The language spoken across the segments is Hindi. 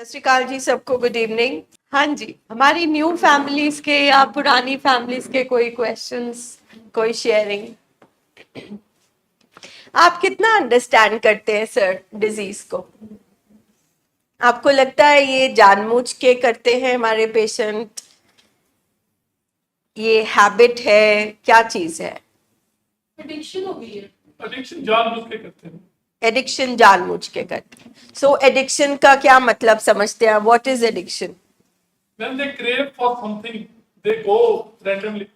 सत श्री अकाल जी सबको, गुड इवनिंग। हाँ जी, हमारी न्यू फैमिलीज के या पुरानी फैमिलीज के कोई क्वेश्चंस, कोई शेयरिंग? आप कितना अंडरस्टैंड करते हैं सर डिजीज को? आपको लगता है ये जानबूझ के करते हैं हमारे पेशेंट, ये हैबिट है, क्या चीज है? एडिक्शन हो गई है। एडिक्शन जानबूझ के करते हैं। एडिक्शन जानबूझ के करते हैं। सो एडिक्शन का क्या मतलब समझते हैं? What is addiction? When they crave for something, they go randomly.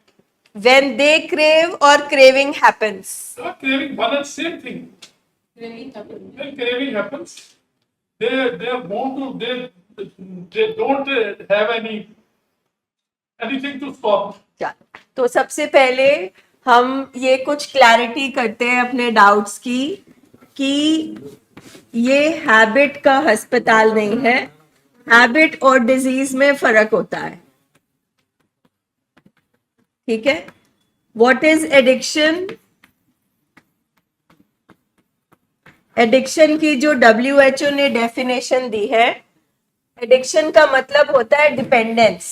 When they crave or craving happens? Craving one and same thing. Craving happens. When craving happens, they want to they don't have anything to stop. तो सबसे पहले हम ये कुछ क्लैरिटी करते हैं अपने डाउट्स की कि ये हैबिट का अस्पताल नहीं है। हैबिट और डिजीज में फर्क होता है, ठीक है? What is addiction? एडिक्शन की जो WHO ने डेफिनेशन दी है, एडिक्शन का मतलब होता है डिपेंडेंस।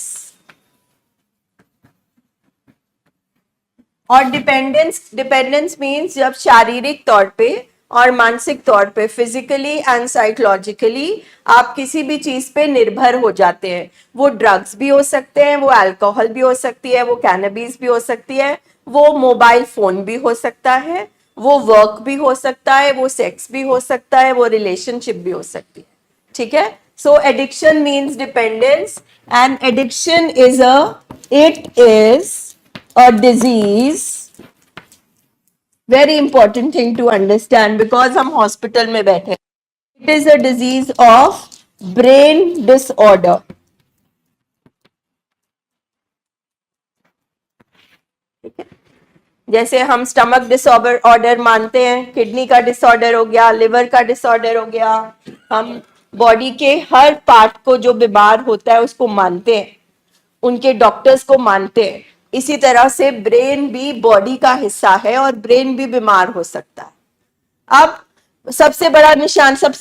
और डिपेंडेंस मीन्स जब शारीरिक तौर पे और मानसिक तौर पे, फिजिकली एंड साइकोलॉजिकली आप किसी भी चीज पे निर्भर हो जाते हैं। वो ड्रग्स भी हो सकते हैं, वो अल्कोहल भी हो सकती है, वो कैनबिस भी हो सकती है, वो मोबाइल फोन भी हो सकता है, वो वर्क भी हो सकता है, वो सेक्स भी हो सकता है, वो रिलेशनशिप भी हो सकती है, ठीक है? So addiction means dependence and addiction it is a disease, very important thing to understand because हम हॉस्पिटल में बैठे। It is a disease of brain disorder. जैसे हम स्टमक डिसऑर्डर मानते हैं, किडनी का डिसऑर्डर हो गया, लिवर का डिसऑर्डर हो गया, हम बॉडी के हर पार्ट को जो बीमार होता है उसको मानते हैं, उनके डॉक्टर्स को मानते हैं। इसी तरह से ब्रेन भी बॉडी का हिस्सा है और ब्रेन भी बीमार हो सकता है। अब सबसे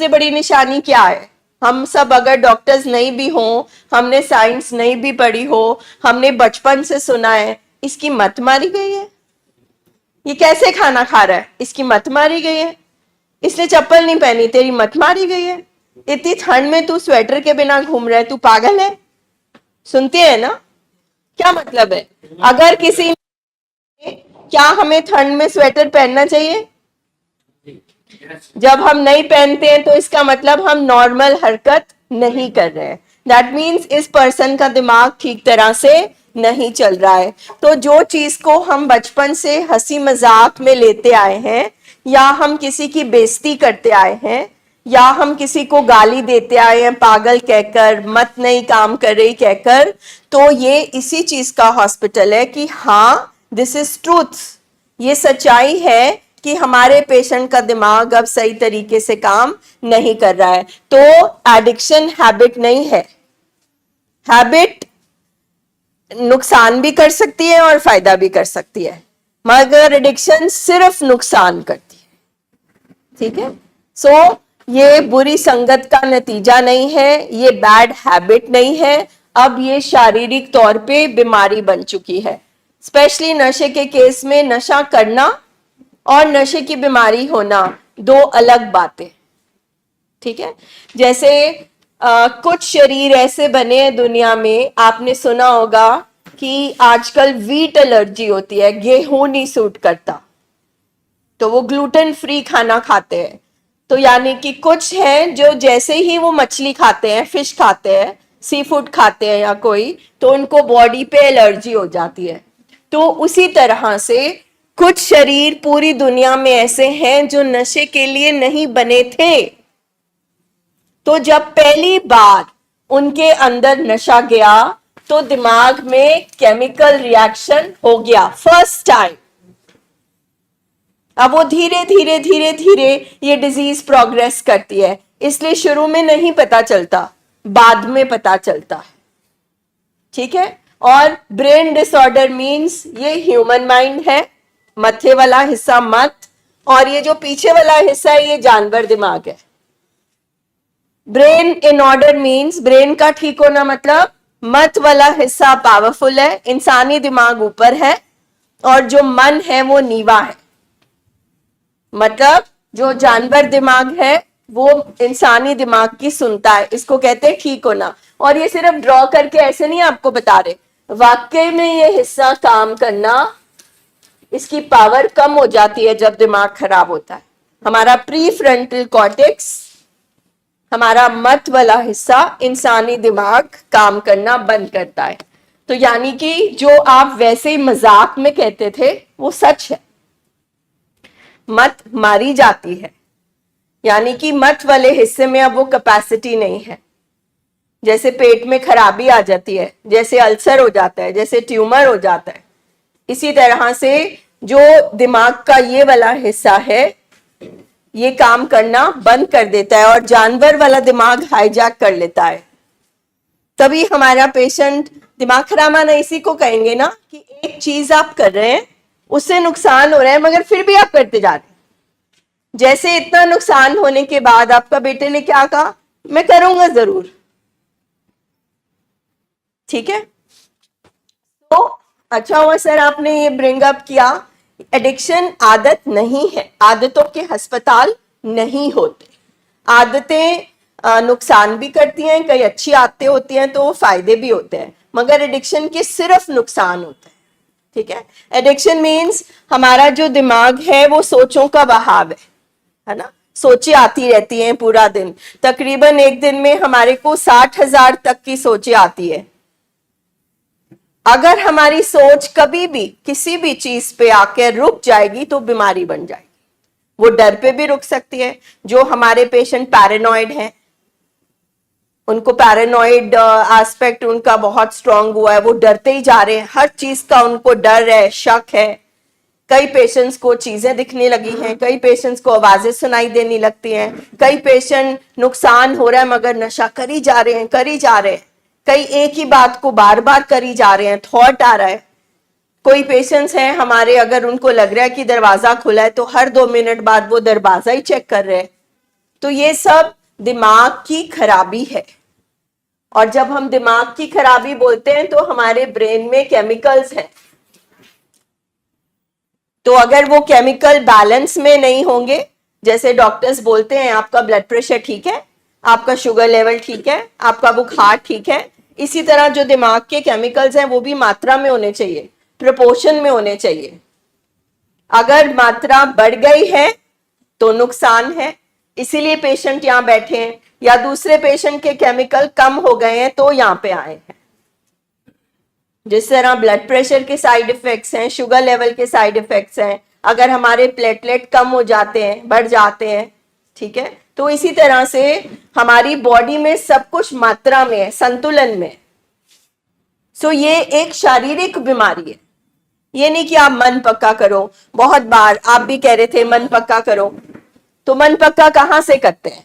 बड़ी निशानी क्या है? हम सब अगर डॉक्टर्स नहीं भी हों, हमने साइंस नहीं भी पढ़ी हो, हमने बचपन से सुना है इसकी मत मारी गई है, ये कैसे खाना खा रहा है, इसकी मत मारी गई है, इसने चप्पल नहीं पहनी, तेरी मत मारी गई है, इतनी ठंड में तू स्वेटर के बिना घूम रहा है, तू पागल है। सुनते हैं ना? क्या मतलब है? अगर किसी, क्या हमें ठंड में स्वेटर पहनना चाहिए? जब हम नहीं पहनते हैं तो इसका मतलब हम नॉर्मल हरकत नहीं कर रहे हैं। दैट मीन्स इस पर्सन का दिमाग ठीक तरह से नहीं चल रहा है। तो जो चीज को हम बचपन से हंसी मजाक में लेते आए हैं, या हम किसी की बेइज्जती करते आए हैं, या हम किसी को गाली देते आए हैं पागल कहकर, मत नहीं काम कर रही कहकर, तो ये इसी चीज का हॉस्पिटल है कि हाँ, दिस इज ट्रूथ, ये सच्चाई है कि हमारे पेशेंट का दिमाग अब सही तरीके से काम नहीं कर रहा है। तो एडिक्शन हैबिट नहीं है। हैबिट नुकसान भी कर सकती है और फायदा भी कर सकती है, मगर एडिक्शन सिर्फ नुकसान करती है, ठीक है? सो ये बुरी संगत का नतीजा नहीं है, ये बैड हैबिट नहीं है, अब ये शारीरिक तौर पे बीमारी बन चुकी है। स्पेशली नशे के केस में नशा करना और नशे की बीमारी होना दो अलग बातें, ठीक है? जैसे कुछ शरीर ऐसे बने हैं दुनिया में, आपने सुना होगा कि आजकल वीट एलर्जी होती है, गेहूं नहीं सूट करता, तो वो ग्लूटेन फ्री खाना खाते हैं। तो यानी कि कुछ हैं जो जैसे ही वो मछली खाते हैं, फिश खाते हैं, सी फूड खाते हैं या कोई, तो उनको बॉडी पे एलर्जी हो जाती है। तो उसी तरह से कुछ शरीर पूरी दुनिया में ऐसे हैं जो नशे के लिए नहीं बने थे। तो जब पहली बार उनके अंदर नशा गया तो दिमाग में केमिकल रिएक्शन हो गया फर्स्ट टाइम। अब वो धीरे धीरे धीरे धीरे ये डिजीज प्रोग्रेस करती है, इसलिए शुरू में नहीं पता चलता, बाद में पता चलता है, ठीक है? और ब्रेन डिसऑर्डर मींस ये ह्यूमन माइंड है, मथे वाला हिस्सा मत, और ये जो पीछे वाला हिस्सा है ये जानवर दिमाग है। Brain in order means brain का ठीक होना मतलब मत वाला हिस्सा पावरफुल है, इंसानी दिमाग ऊपर है और जो मन है वो नीवा है। मतलब जो जानवर दिमाग है वो इंसानी दिमाग की सुनता है, इसको कहते हैं ठीक होना। और ये सिर्फ ड्रॉ करके ऐसे नहीं आपको बता रहे, वाकई में ये हिस्सा काम करना, इसकी पावर कम हो जाती है जब दिमाग खराब होता है। हमारा प्री फ्रंटल कॉर्टेक्स, हमारा मत वाला हिस्सा, इंसानी दिमाग काम करना बंद करता है। तो यानी कि जो आप वैसे ही मजाक में कहते थे वो सच है, मत मारी जाती है। यानी कि मत वाले हिस्से में अब वो कैपेसिटी नहीं है। जैसे पेट में खराबी आ जाती है, जैसे अल्सर हो जाता है, जैसे ट्यूमर हो जाता है, इसी तरह से जो दिमाग का ये वाला हिस्सा है ये काम करना बंद कर देता है और जानवर वाला दिमाग हाईजैक कर लेता है। तभी हमारा पेशेंट दिमाग खराब आना इसी को कहेंगे ना, कि एक चीज आप कर रहे हैं उससे नुकसान हो रहा है मगर फिर भी आप करते जा रहे हैं। जैसे इतना नुकसान होने के बाद आपका बेटे ने क्या कहा, मैं करूंगा जरूर। ठीक है, तो अच्छा हुआ सर आपने ये ब्रिंग अप किया। एडिक्शन आदत नहीं है, आदतों के अस्पताल नहीं होते। आदतें नुकसान भी करती हैं, कई अच्छी आदतें होती हैं तो वो फायदे भी होते हैं, मगर एडिक्शन के सिर्फ नुकसान होते हैं। ठीक है, एडिक्शन मीन्स हमारा जो दिमाग है वो सोचों का बहाव है ना, सोचें आती रहती हैं पूरा दिन। तकरीबन एक दिन में हमारे को 60,000 तक की सोचें आती है। अगर हमारी सोच कभी भी किसी भी चीज पे आकर रुक जाएगी तो बीमारी बन जाएगी। वो डर पे भी रुक सकती है। जो हमारे पेशेंट पैरानॉइड हैं, उनको पैरानॉइड एस्पेक्ट उनका बहुत स्ट्रांग हुआ है, वो डरते ही जा रहे हैं, हर चीज का उनको डर है, शक है। कई पेशेंट्स को चीजें दिखने लगी हैं, कई पेशेंट्स को आवाजें सुनाई देने लगती हैं, कई पेशेंट नुकसान हो रहा है मगर नशा करी जा रहे हैं, करी जा रहे हैं। कई एक ही बात को बार बार करी जा रहे हैं, थॉट आ रहा है। कोई पेशेंट्स हैं हमारे, अगर उनको लग रहा है कि दरवाजा खुला है तो हर 2 मिनट बाद वो दरवाजा ही चेक कर रहे हैं। तो ये सब दिमाग की खराबी है। और जब हम दिमाग की खराबी बोलते हैं तो हमारे ब्रेन में केमिकल्स हैं। तो अगर वो केमिकल बैलेंस में नहीं होंगे, जैसे डॉक्टर्स बोलते हैं आपका ब्लड प्रेशर ठीक है, आपका शुगर लेवल ठीक है, आपका बुखार ठीक है, इसी तरह जो दिमाग के केमिकल्स हैं वो भी मात्रा में होने चाहिए, प्रोपोर्शन में होने चाहिए। अगर मात्रा बढ़ गई है तो नुकसान है, इसीलिए पेशेंट यहां बैठे हैं, या दूसरे पेशेंट के केमिकल कम हो गए हैं तो यहां पे आए हैं। जिस तरह ब्लड प्रेशर के साइड इफेक्ट्स हैं, शुगर लेवल के साइड इफेक्ट्स हैं, अगर हमारे प्लेटलेट कम हो जाते हैं, बढ़ जाते हैं, ठीक है, तो इसी तरह से हमारी बॉडी में सब कुछ मात्रा में है, संतुलन में। सो ये एक शारीरिक बीमारी है। ये नहीं कि आप मन पक्का करो, बहुत बार आप भी कह रहे थे मन पक्का करो, तो मन पक्का कहां से करते हैं?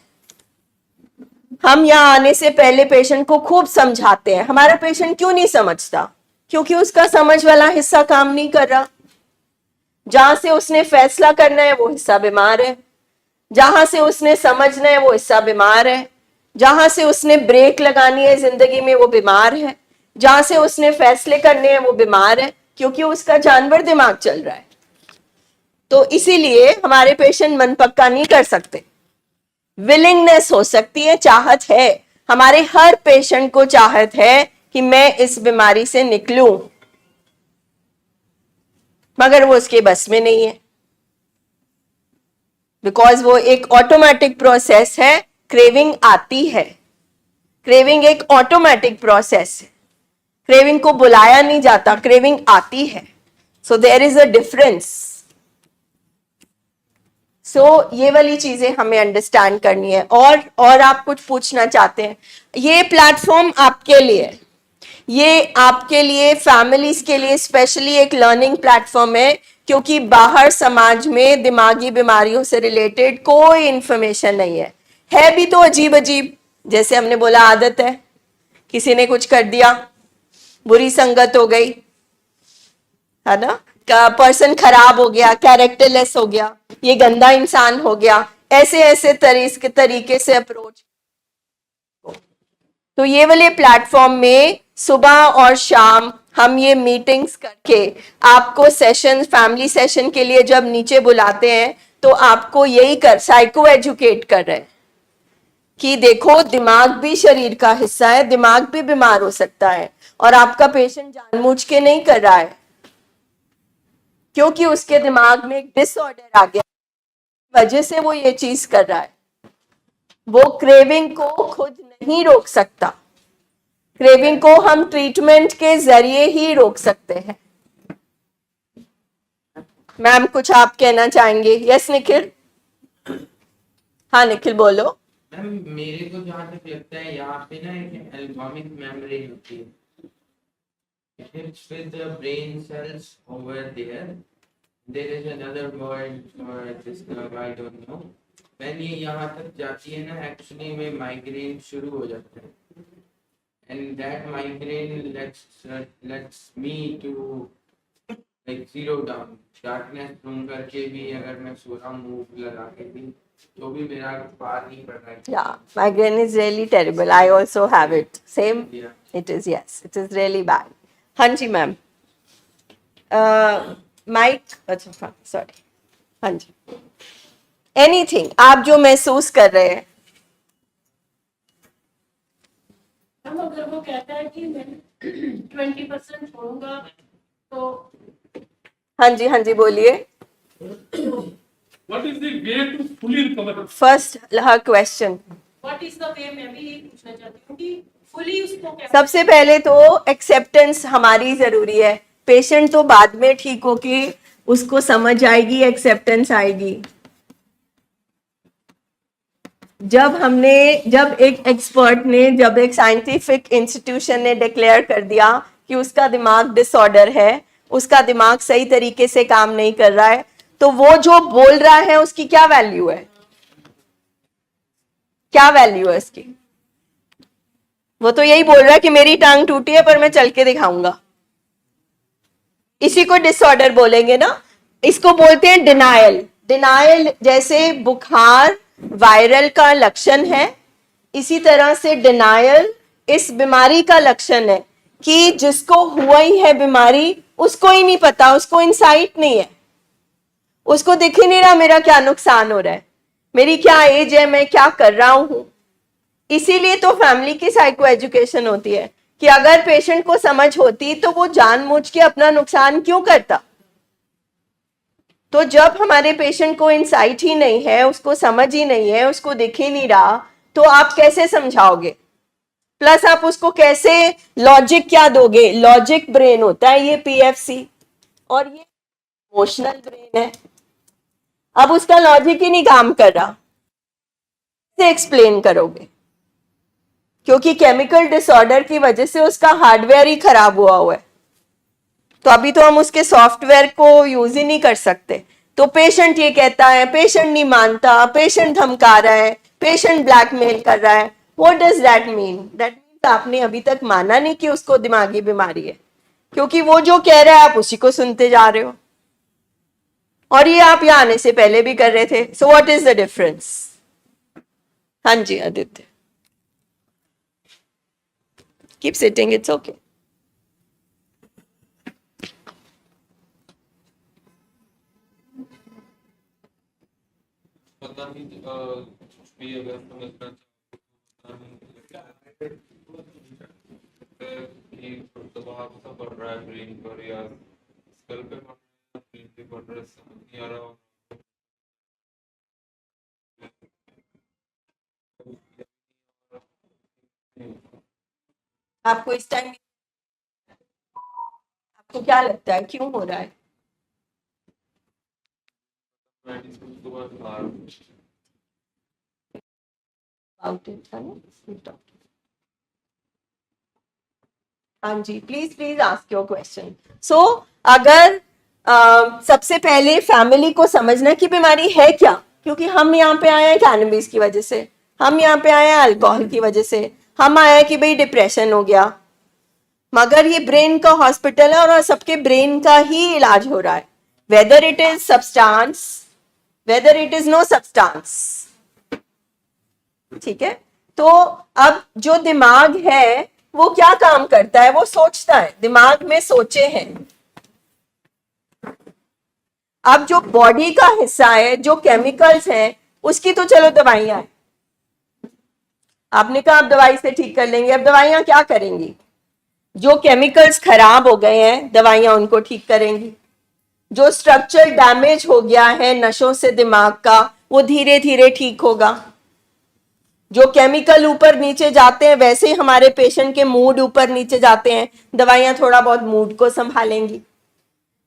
हम यहाँ आने से पहले पेशेंट को खूब समझाते हैं। हमारा पेशेंट क्यों नहीं समझता? क्योंकि उसका समझ वाला हिस्सा काम नहीं कर रहा। जहां से उसने फैसला करना है वो हिस्सा बीमार है, जहां से उसने समझना है वो हिस्सा बीमार है, जहां से उसने ब्रेक लगानी है जिंदगी में वो बीमार है, जहां से उसने फैसले करने हैं वो बीमार है, क्योंकि उसका जानवर दिमाग चल रहा है। तो इसीलिए हमारे पेशेंट मन पक्का नहीं कर सकते। विलिंगनेस हो सकती है, चाहत है, हमारे हर पेशेंट को चाहत है कि मैं इस बीमारी से निकलूं, मगर वो उसके बस में नहीं है, बिकॉज वो एक ऑटोमेटिक प्रोसेस है। क्रेविंग आती है, क्रेविंग एक ऑटोमेटिक प्रोसेस है, क्रेविंग को बुलाया नहीं जाता, क्रेविंग आती है। So there is a difference. So ये वाली चीजें हमें अंडरस्टैंड करनी है। और आप कुछ पूछना चाहते हैं? ये प्लेटफॉर्म आपके लिए, ये आपके लिए, फैमिलीज के लिए स्पेशली एक लर्निंग प्लेटफॉर्म है, क्योंकि बाहर समाज में दिमागी बीमारियों से रिलेटेड कोई इंफॉर्मेशन नहीं है भी तो अजीब अजीब। जैसे हमने बोला आदत है, किसी ने कुछ कर दिया, बुरी संगत हो गई, है ना, पर्सन खराब हो गया, कैरेक्टरलेस हो गया, ये गंदा इंसान हो गया, ऐसे ऐसे तरीके से अप्रोच तो ये वाले प्लेटफॉर्म में सुबह और शाम हम ये मीटिंग्स करके आपको सेशन, फैमिली सेशन के लिए जब नीचे बुलाते हैं तो आपको यही कर साइको एजुकेट कर रहे हैं कि देखो दिमाग भी शरीर का हिस्सा है, दिमाग भी बीमार हो सकता है और आपका पेशेंट जानबूझ के नहीं कर रहा है क्योंकि उसके दिमाग में एक डिसऑर्डर आ गया, वजह से वो ये चीज कर रहा है। वो क्रेविंग को खुद नहीं रोक सकता, क्रेविंग को हम ट्रीटमेंट के जरिए ही रोक सकते हैं। मैम कुछ आप कहना चाहेंगे? यस निखिल। हाँ निखिल बोलो। मैम मेरे को जहाँ तक लगता है यहाँ पे ना एक एल्गोमिक मेमोरी होती है। It's with the brain cells over there. There is another word for this nerve, I don't know. When ये यहाँ तक जाती है ना, actually में माइग्रेन शुरू हो जाता है। And that migraine lets me to like zero down. Darkness ढूंढ करके भी अगर मैं सो रहा हूँ मूव लगा के भी तो भी मेरा पार नहीं पड़ रहा है। Yeah, migraine is really terrible. I also have it. Same. Yeah. It is, yes. It is really bad. हाँ जी मैम। माइक, अच्छा सॉरी। हाँ जी। एनीथिंग आप जो महसूस कर रहे हैं। हम अगर वो कहता है कि मैं 20% छोड़ूंगा तो हाँ जी बोलिए। What is the way to fully recover? First her question. What is the way, मैं भी यही पूछना चाहती हूँ कि फुली उसको कैसे। सबसे पहले तो एक्सेप्टेंस हमारी जरूरी है। पेशेंट तो बाद में ठीक होके उसको समझ आएगी, एक्सेप्टेंस आएगी। जब एक एक्सपर्ट ने, जब एक साइंटिफिक इंस्टीट्यूशन ने डिक्लेयर कर दिया कि उसका दिमाग डिसऑर्डर है, उसका दिमाग सही तरीके से काम नहीं कर रहा है, तो वो जो बोल रहा है उसकी क्या वैल्यू है? क्या वैल्यू है उसकी? वो तो यही बोल रहा है कि मेरी टांग टूटी है पर मैं चल के दिखाऊंगा। इसी को डिसऑर्डर बोलेंगे ना। इसको बोलते हैं डिनायल। डिनायल जैसे बुखार वायरल का लक्षण है, इसी तरह से डिनायल इस बीमारी का लक्षण है कि जिसको हुआ ही है बीमारी उसको ही नहीं पता, उसको इंसाइट नहीं है, उसको दिख ही नहीं रहा मेरा क्या नुकसान हो रहा है, मेरी क्या एज है, मैं क्या कर रहा हूं। इसीलिए तो फैमिली की साइको एजुकेशन होती है कि अगर पेशेंट को समझ होती तो वो जानबूझ के अपना नुकसान क्यों करता। तो जब हमारे पेशेंट को इंसाइट ही नहीं है, उसको समझ ही नहीं है, उसको दिख ही नहीं रहा, तो आप कैसे समझाओगे? प्लस आप उसको कैसे लॉजिक क्या दोगे? लॉजिक ब्रेन होता है ये पीएफसी, और ये इमोशनल ब्रेन है। अब उसका लॉजिक ही नहीं काम कर रहा, कैसे एक्सप्लेन करोगे? क्योंकि केमिकल डिसऑर्डर की वजह से उसका हार्डवेयर ही खराब हुआ है, तो अभी तो हम उसके सॉफ्टवेयर को यूज ही नहीं कर सकते। तो पेशेंट ये कहता है, पेशेंट नहीं मानता, पेशेंट धमका रहा है, पेशेंट ब्लैकमेल कर रहा है। What does that mean? That means आपने अभी तक माना नहीं कि उसको दिमागी बीमारी है, क्योंकि वो जो कह रहा है आप उसी को सुनते जा रहे हो, और ये आप यहाँ आने से पहले भी कर रहे थे। So what is the difference? हाँ जी Aditya. Keep sitting, it's okay. पता नहीं कुछ भी अगर समझना कि दबाव सा पड़ रहा है ब्रेन पर या स्कल पे पड़ रहा है, ब्रेन पे पड़ रहा है, समझ नहीं आ रहा। आपको इस टाइम आपको क्या लगता है क्यों हो रहा है? मेडिसिन के बाद बाहर About it, है ना? हाँ जी, प्लीज आस्क योर क्वेश्चन। सो अगर सबसे पहले फैमिली को समझना कि बीमारी है क्या, क्योंकि हम यहाँ पे आए हैं कैनबिस की वजह से, हम यहाँ पे आए हैं अल्कोहल की वजह से, हम आए हैं कि भाई डिप्रेशन हो गया, मगर ये ब्रेन का हॉस्पिटल है और सबके ब्रेन का ही इलाज हो रहा है, whether it is substance whether it is no substance. ठीक है, तो अब जो दिमाग है वो क्या काम करता है, वो सोचता है, दिमाग में सोचे हैं। अब जो बॉडी का हिस्सा है, जो केमिकल्स हैं, उसकी तो चलो दवाइयां हैं, आपने कहा आप दवाई से ठीक कर लेंगे, अब दवाइयां क्या करेंगी? जो केमिकल्स खराब हो गए हैं दवाइयां उनको ठीक करेंगी। जो स्ट्रक्चर डैमेज हो गया है नशों से दिमाग का, वो धीरे धीरे ठीक होगा। जो केमिकल ऊपर नीचे जाते हैं वैसे ही हमारे पेशेंट के मूड ऊपर नीचे जाते हैं, दवाइयां थोड़ा बहुत मूड को संभालेंगी।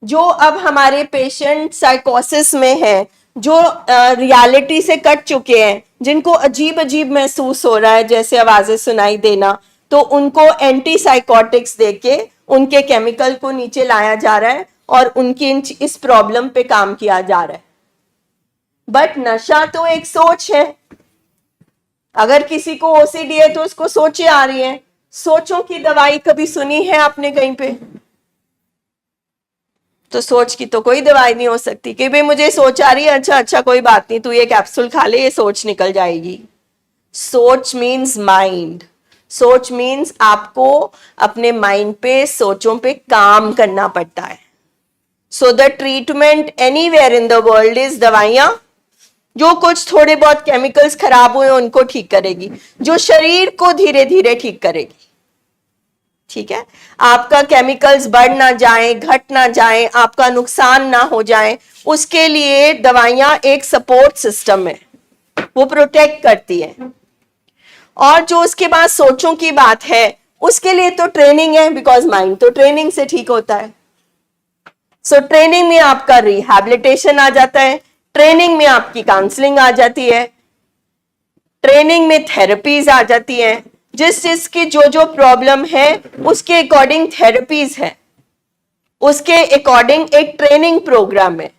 जो अब हमारे पेशेंट साइकोसिस में है, जो रियलिटी से कट चुके हैं, जिनको अजीब अजीब महसूस हो रहा है जैसे आवाजें सुनाई देना, तो उनको एंटी साइकोटिक्स देके उनके केमिकल को नीचे लाया जा रहा है और उनकी इस प्रॉब्लम पे काम किया जा रहा है। बट नशा तो एक सोच है। अगर किसी को ओसीडी है तो उसको सोचे आ रही है। सोचों की दवाई कभी सुनी है आपने कहीं पे? तो सोच की तो कोई दवाई नहीं हो सकती कि भाई मुझे सोच आ रही है, अच्छा अच्छा कोई बात नहीं, तू ये कैप्सूल खा ले, ये सोच निकल जाएगी। सोच मीन्स माइंड। सोच मीन्स आपको अपने माइंड पे, सोचों पे काम करना पड़ता है। So the treatment anywhere in the world is दवाइयां, जो कुछ थोड़े बहुत केमिकल्स खराब हुए उनको ठीक करेगी, जो शरीर को धीरे धीरे ठीक करेगी। ठीक है, आपका केमिकल्स बढ़ ना जाए, घट ना जाए, आपका नुकसान ना हो जाए, उसके लिए दवाइयां एक सपोर्ट सिस्टम है, वो प्रोटेक्ट करती है। और जो उसके बाद सोचों की बात है, उसके लिए तो ट्रेनिंग है, बिकॉज माइंड तो ट्रेनिंग से ठीक होता है। सो ट्रेनिंग में आपका रिहैबिलिटेशन आ जाता है, ट्रेनिंग में आपकी काउंसलिंग आ जाती है, ट्रेनिंग में थेरेपीज आ जाती हैं। जिस जिसकी जो जो प्रॉब्लम है उसके अकॉर्डिंग थेरेपीज है, उसके अकॉर्डिंग एक ट्रेनिंग प्रोग्राम है।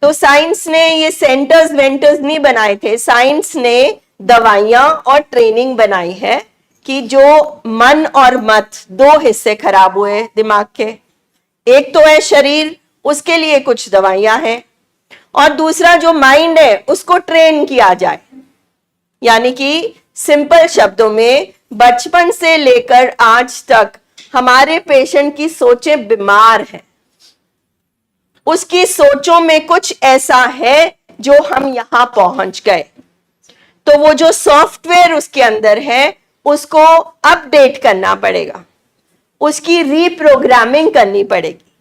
तो साइंस ने ये सेंटर्स वेंटर्स नहीं बनाए थे, साइंस ने दवाइयां और ट्रेनिंग बनाई है कि जो मन और मत, दो हिस्से खराब हुए दिमाग के, एक तो है शरीर, उसके लिए कुछ दवाइयां हैं, और दूसरा जो माइंड है उसको ट्रेन किया जाए। यानी कि सिंपल शब्दों में, बचपन से लेकर आज तक हमारे पेशेंट की सोचें बीमार हैं, उसकी सोचों में कुछ ऐसा है जो हम यहां पहुंच गए, तो वो जो सॉफ्टवेयर उसके अंदर है उसको अपडेट करना पड़ेगा, उसकी रीप्रोग्रामिंग करनी पड़ेगी।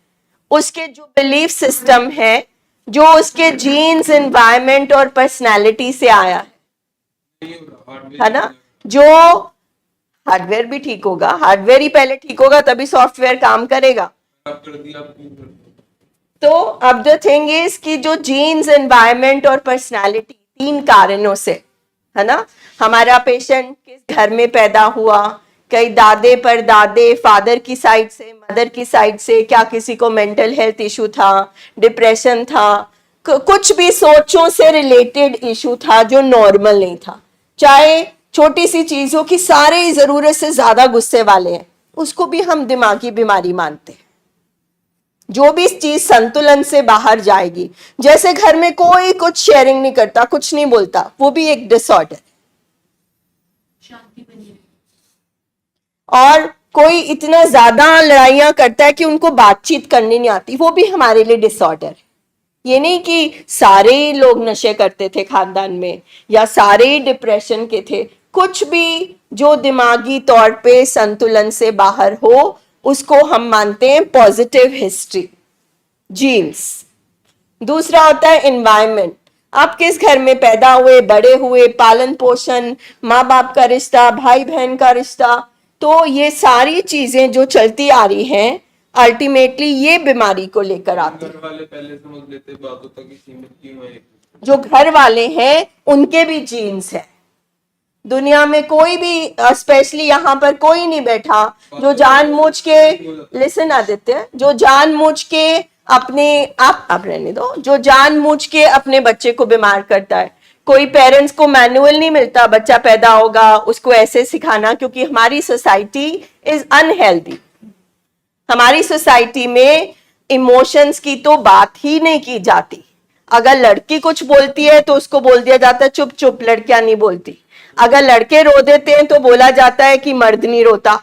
उसके जो बिलीफ सिस्टम है, जो उसके जीन्स, एनवायरनमेंट और पर्सनालिटी से आया है ना, जो हार्डवेयर भी ठीक होगा, हार्डवेयर ही पहले ठीक होगा तभी सॉफ्टवेयर काम करेगा। तो अब द थिंग इज कि जो जीन्स, एनवायरनमेंट और पर्सनालिटी, तीन कारणों से, है ना, हमारा पेशेंट किस घर में पैदा हुआ, कई दादे पर दादे, फादर की साइड से, मदर की साइड से, क्या किसी को मेंटल हेल्थ इशू था, डिप्रेशन था, कुछ भी सोचों से रिलेटेड इशू था जो नॉर्मल नहीं था, चाहे छोटी सी चीजों की सारे जरूरत से ज्यादा गुस्से वाले हैं, उसको भी हम दिमागी बीमारी मानते हैं। जो भी चीज संतुलन से बाहर जाएगी, जैसे घर में कोई कुछ शेयरिंग नहीं करता, कुछ नहीं बोलता, वो भी एक डिसऑर्डर। शांति बनी रहे। और कोई इतना ज्यादा लड़ाइयां करता है कि उनको बातचीत करनी नहीं आती, वो भी हमारे लिए डिसऑर्डर है। ये नहीं कि सारे ही लोग नशे करते थे खानदान में, या सारे ही डिप्रेशन के थे, कुछ भी जो दिमागी तौर पे संतुलन से बाहर हो उसको हम मानते हैं पॉजिटिव हिस्ट्री, जीन्स। दूसरा होता है एनवायरनमेंट, आप किस घर में पैदा हुए, बड़े हुए, पालन पोषण, माँ बाप का रिश्ता, भाई बहन का रिश्ता, तो ये सारी चीजें जो चलती आ रही हैं अल्टीमेटली ये बीमारी को लेकर आती है। घर वाले पहले समझ लेते बातों तक ही सीमित क्यों है। जो घर वाले हैं उनके भी जीन्स है। दुनिया में कोई भी, स्पेशली यहाँ पर कोई नहीं बैठा जो जानबूझ के, लिसन आदित्य, जो जानबूझ के अपने, आप रहने दो, जो जानबूझ के अपने बच्चे को बीमार करता है। कोई पेरेंट्स को मैनुअल नहीं मिलता, बच्चा पैदा होगा उसको ऐसे सिखाना, क्योंकि हमारी सोसाइटी इज अनहेल्दी। हमारी सोसाइटी में इमोशंस की तो बात ही नहीं की जाती। अगर लड़की कुछ बोलती है तो उसको बोल दिया जाता है चुप चुप, लड़कियां नहीं बोलती। अगर लड़के रो देते हैं तो बोला जाता है कि मर्द नहीं रोता,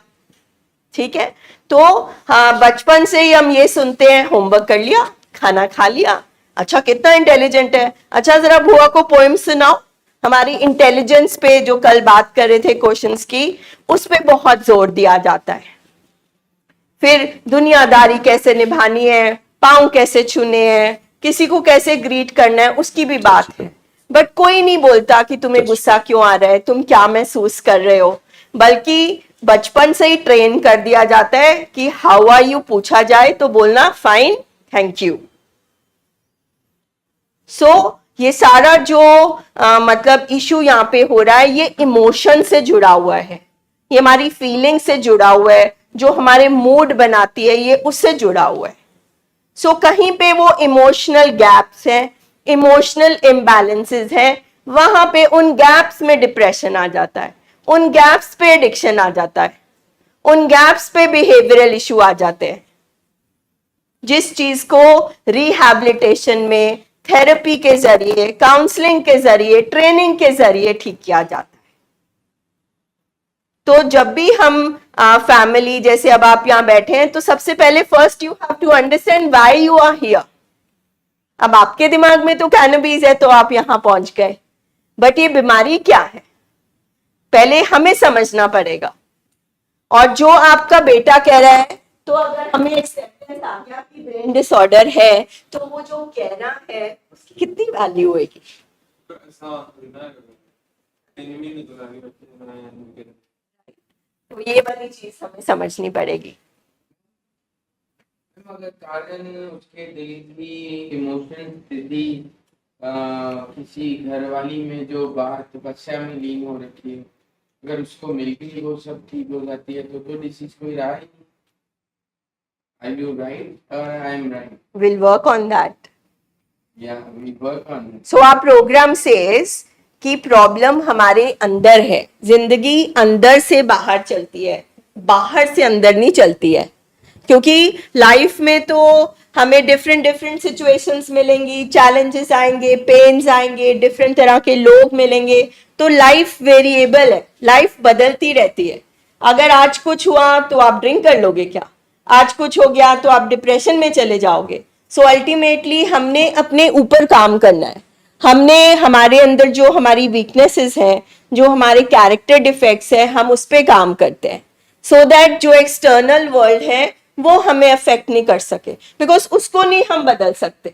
ठीक है। तो हाँ, बचपन से ही हम ये सुनते हैं, होमवर्क कर लिया, खाना खा लिया, अच्छा कितना इंटेलिजेंट है, अच्छा जरा बुआ को पोएम सुनाओ। हमारी इंटेलिजेंस पे जो कल बात कर रहे थे क्वेश्चंस की, उस पे बहुत जोर दिया जाता है। फिर दुनियादारी कैसे निभानी है, पाँव कैसे छूने हैं, किसी को कैसे ग्रीट करना है, उसकी भी बात है। बट कोई नहीं बोलता कि तुम्हें गुस्सा क्यों आ रहा है, तुम क्या महसूस कर रहे हो, बल्कि बचपन से ही ट्रेन कर दिया जाता है कि हाउ आर यू पूछा जाए तो बोलना फाइन, थैंक यू। सो ये सारा जो मतलब इशू यहाँ पे हो रहा है, ये इमोशन से जुड़ा हुआ है, ये हमारी फीलिंग से जुड़ा हुआ है, जो हमारे मूड बनाती है ये उससे जुड़ा हुआ है। सो कहीं पे वो इमोशनल गैप्स हैं, इमोशनल इम्बैलेंसेस हैं, वहां पे उन गैप्स में डिप्रेशन आ जाता है, उन गैप्स पे एडिक्शन आ जाता है, उन गैप्स पे बिहेवियरल इशू आ जाते हैं, जिस चीज को रिहैबिलिटेशन में थेरेपी के जरिए, काउंसलिंग के जरिए, ट्रेनिंग के जरिए ठीक किया जाता है। तो जब भी हम फैमिली, जैसे अब आप यहाँ बैठे हैं, तो सबसे पहले first you have to understand why you are here. अब आपके दिमाग में तो कैनबीज है तो आप यहां पहुंच गए, बट ये बीमारी क्या है पहले हमें समझना पड़ेगा। और जो आपका बेटा कह रहा है, तो अगर हमें एक्सेप्टेंस आ गया कि ब्रेन डिसऑर्डर है, तो वो जो कह रहा है उसकी कितनी वैल्यू होगी। तो ये वाली चीज हमें समझनी पड़ेगी। अगर कारण उसके दिल की इमोशन स्थिति किसी घरवाली में जो बाहर तपस्या में लीन हो रखी है, अगर उसको मिलकर वो सब ठीक हो जाती है तो डिसीज कोई रहा ही नहीं। Are you right or I am right? We'll work on that. Yeah, we work on it. So our program says कि प्रॉब्लम हमारे अंदर है, जिंदगी अंदर से बाहर चलती है, बाहर से अंदर नहीं चलती है। क्योंकि लाइफ में तो हमें डिफरेंट सिचुएशंस मिलेंगी, चैलेंजेस आएंगे, पेन्स आएंगे, डिफरेंट तरह के लोग मिलेंगे, तो लाइफ वेरिएबल है, लाइफ बदलती रहती है। अगर आज कुछ हुआ तो आप ड्रिंक कर लोगे क्या, आज कुछ हो गया तो आप डिप्रेशन में चले जाओगे। सो अल्टीमेटली हमने अपने ऊपर काम करना है, हमने हमारे अंदर जो हमारी वीकनेसेस हैं, जो हमारे कैरेक्टर डिफेक्ट्स हैं, हम उस पर काम करते हैं, सो दैट जो एक्सटर्नल वर्ल्ड है वो हमें अफेक्ट नहीं कर सके, बिकॉज उसको नहीं हम बदल सकते।